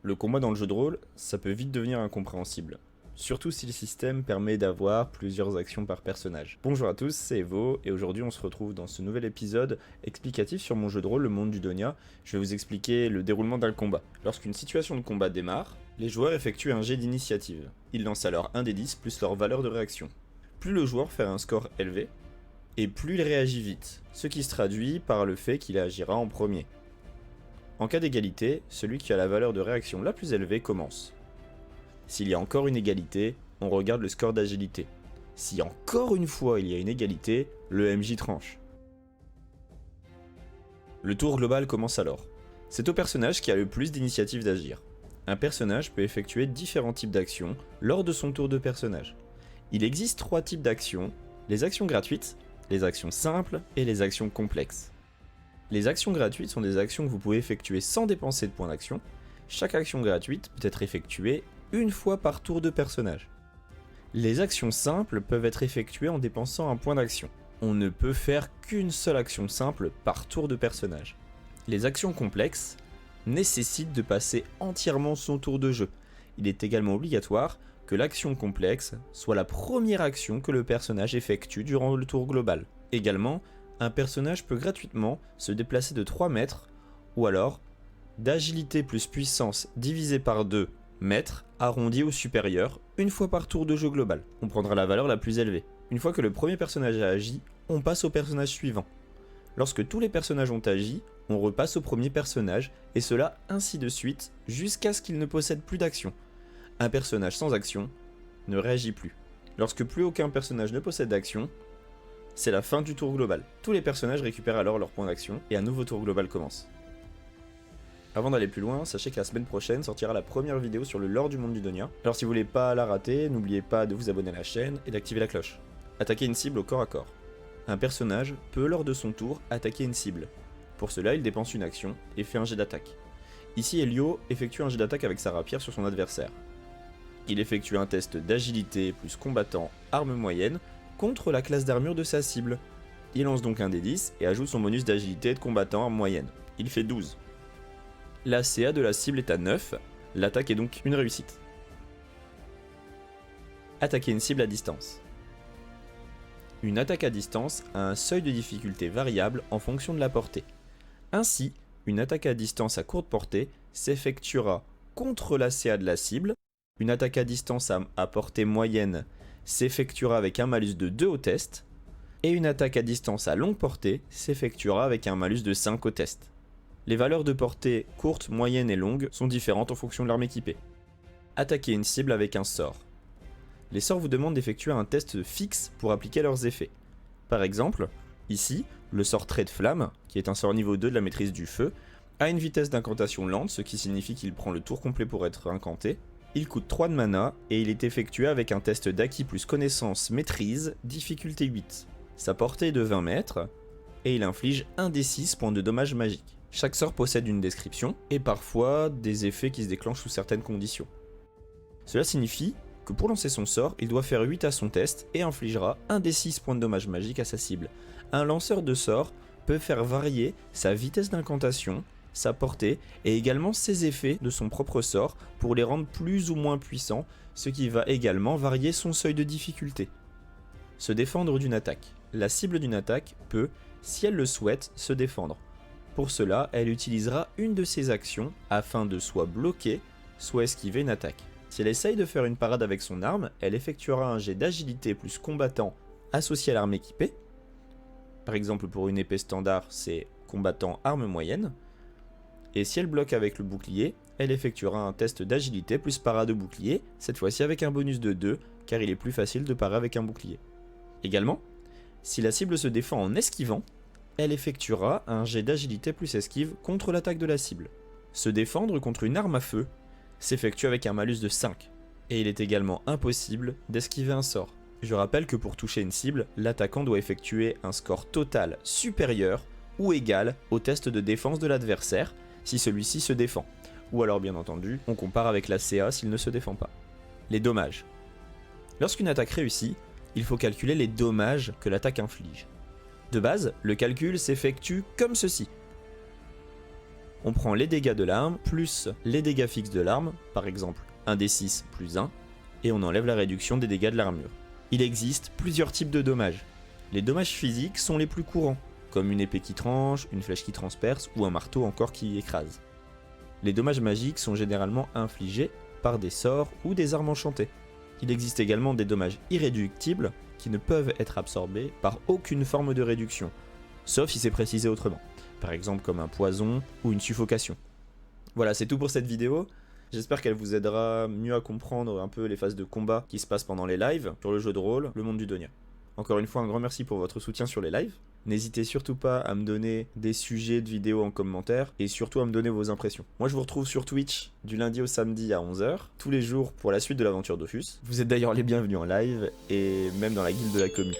Le combat dans le jeu de rôle, ça peut vite devenir incompréhensible. Surtout si le système permet d'avoir plusieurs actions par personnage. Bonjour à tous, c'est Evo, et aujourd'hui on se retrouve dans ce nouvel épisode explicatif sur mon jeu de rôle, le monde du Donia. Je vais vous expliquer le déroulement d'un combat. Lorsqu'une situation de combat démarre, les joueurs effectuent un jet d'initiative. Ils lancent alors un des 10 plus leur valeur de réaction. Plus le joueur fait un score élevé, et plus il réagit vite, ce qui se traduit par le fait qu'il agira en premier. En cas d'égalité, celui qui a la valeur de réaction la plus élevée commence. S'il y a encore une égalité, on regarde le score d'agilité. Si encore une fois il y a une égalité, le MJ tranche. Le tour global commence alors. C'est au personnage qui a le plus d'initiative d'agir. Un personnage peut effectuer différents types d'actions lors de son tour de personnage. Il existe 3 types d'actions, les actions gratuites, les actions simples et les actions complexes. Les actions gratuites sont des actions que vous pouvez effectuer sans dépenser de points d'action. Chaque action gratuite peut être effectuée une fois par tour de personnage. Les actions simples peuvent être effectuées en dépensant un point d'action. On ne peut faire qu'une seule action simple par tour de personnage. Les actions complexes nécessitent de passer entièrement son tour de jeu. Il est également obligatoire que l'action complexe soit la première action que le personnage effectue durant le tour global. Également, un personnage peut gratuitement se déplacer de 3 mètres, ou alors d'agilité plus puissance divisé par 2 mètres, arrondi au supérieur, une fois par tour de jeu global. On prendra la valeur la plus élevée. Une fois que le premier personnage a agi, on passe au personnage suivant. Lorsque tous les personnages ont agi, on repasse au premier personnage, et cela ainsi de suite, jusqu'à ce qu'il ne possède plus d'action. Un personnage sans action ne réagit plus. Lorsque plus aucun personnage ne possède d'action, c'est la fin du tour global. Tous les personnages récupèrent alors leur point d'action et un nouveau tour global commence. Avant d'aller plus loin, sachez que la semaine prochaine sortira la première vidéo sur le lore du monde du Donia. Alors si vous voulez pas la rater, n'oubliez pas de vous abonner à la chaîne et d'activer la cloche. Attaquer une cible au corps à corps. Un personnage peut lors de son tour attaquer une cible. Pour cela, il dépense une action et fait un jet d'attaque. Ici, Elio effectue un jet d'attaque avec sa rapière sur son adversaire. Il effectue un test d'agilité plus combattant arme moyenne contre la classe d'armure de sa cible. Il lance donc un des 10 et ajoute son bonus d'agilité et de combattant en moyenne. Il fait 12. La CA de la cible est à 9, l'attaque est donc une réussite. Attaquer une cible à distance. Une attaque à distance a un seuil de difficulté variable en fonction de la portée. Ainsi, une attaque à distance à courte portée s'effectuera contre la CA de la cible. Une attaque à distance à portée moyenne s'effectuera avec un malus de 2 au test, et une attaque à distance à longue portée s'effectuera avec un malus de 5 au test. Les valeurs de portée courte, moyenne et longue sont différentes en fonction de l'arme équipée. Attaquer une cible avec un sort. Les sorts vous demandent d'effectuer un test fixe pour appliquer leurs effets. Par exemple, ici, le sort trait de flamme, qui est un sort niveau 2 de la maîtrise du feu, a une vitesse d'incantation lente, ce qui signifie qu'il prend le tour complet pour être incanté. Il coûte 3 de mana et il est effectué avec un test d'acquis plus connaissance maîtrise, difficulté 8. Sa portée est de 20 mètres et il inflige 1 des 6 points de dommages magiques. Chaque sort possède une description et parfois des effets qui se déclenchent sous certaines conditions. Cela signifie que pour lancer son sort, il doit faire 8 à son test et infligera 1 des 6 points de dommages magiques à sa cible. Un lanceur de sort peut faire varier sa vitesse d'incantation, sa portée et également ses effets de son propre sort pour les rendre plus ou moins puissants, ce qui va également varier son seuil de difficulté. Se défendre d'une attaque. La cible d'une attaque peut, si elle le souhaite, se défendre. Pour cela, elle utilisera une de ses actions afin de soit bloquer, soit esquiver une attaque. Si elle essaye de faire une parade avec son arme, elle effectuera un jet d'agilité plus combattant associé à l'arme équipée. Par exemple, pour une épée standard, c'est combattant arme moyenne. Et si elle bloque avec le bouclier, elle effectuera un test d'agilité plus parade de bouclier, cette fois-ci avec un bonus de 2, car il est plus facile de parer avec un bouclier. Également, si la cible se défend en esquivant, elle effectuera un jet d'agilité plus esquive contre l'attaque de la cible. Se défendre contre une arme à feu s'effectue avec un malus de 5, et il est également impossible d'esquiver un sort. Je rappelle que pour toucher une cible, l'attaquant doit effectuer un score total supérieur ou égal au test de défense de l'adversaire, si celui-ci se défend. Ou alors bien entendu, on compare avec la CA s'il ne se défend pas. Les dommages. Lorsqu'une attaque réussit, il faut calculer les dommages que l'attaque inflige. De base, le calcul s'effectue comme ceci. On prend les dégâts de l'arme plus les dégâts fixes de l'arme, par exemple 1d6 plus 1, et on enlève la réduction des dégâts de l'armure. Il existe plusieurs types de dommages. Les dommages physiques sont les plus courants, comme une épée qui tranche, une flèche qui transperce ou un marteau encore qui écrase. Les dommages magiques sont généralement infligés par des sorts ou des armes enchantées. Il existe également des dommages irréductibles qui ne peuvent être absorbés par aucune forme de réduction, sauf si c'est précisé autrement, par exemple comme un poison ou une suffocation. Voilà, c'est tout pour cette vidéo. J'espère qu'elle vous aidera mieux à comprendre un peu les phases de combat qui se passent pendant les lives sur le jeu de rôle, le monde du Donia. Encore une fois, un grand merci pour votre soutien sur les lives. N'hésitez surtout pas à me donner des sujets de vidéos en commentaire et surtout à me donner vos impressions. Moi, je vous retrouve sur Twitch du lundi au samedi à 11h, tous les jours pour la suite de l'aventure Dofus. Vous êtes d'ailleurs les bienvenus en live et même dans la guilde de la commu.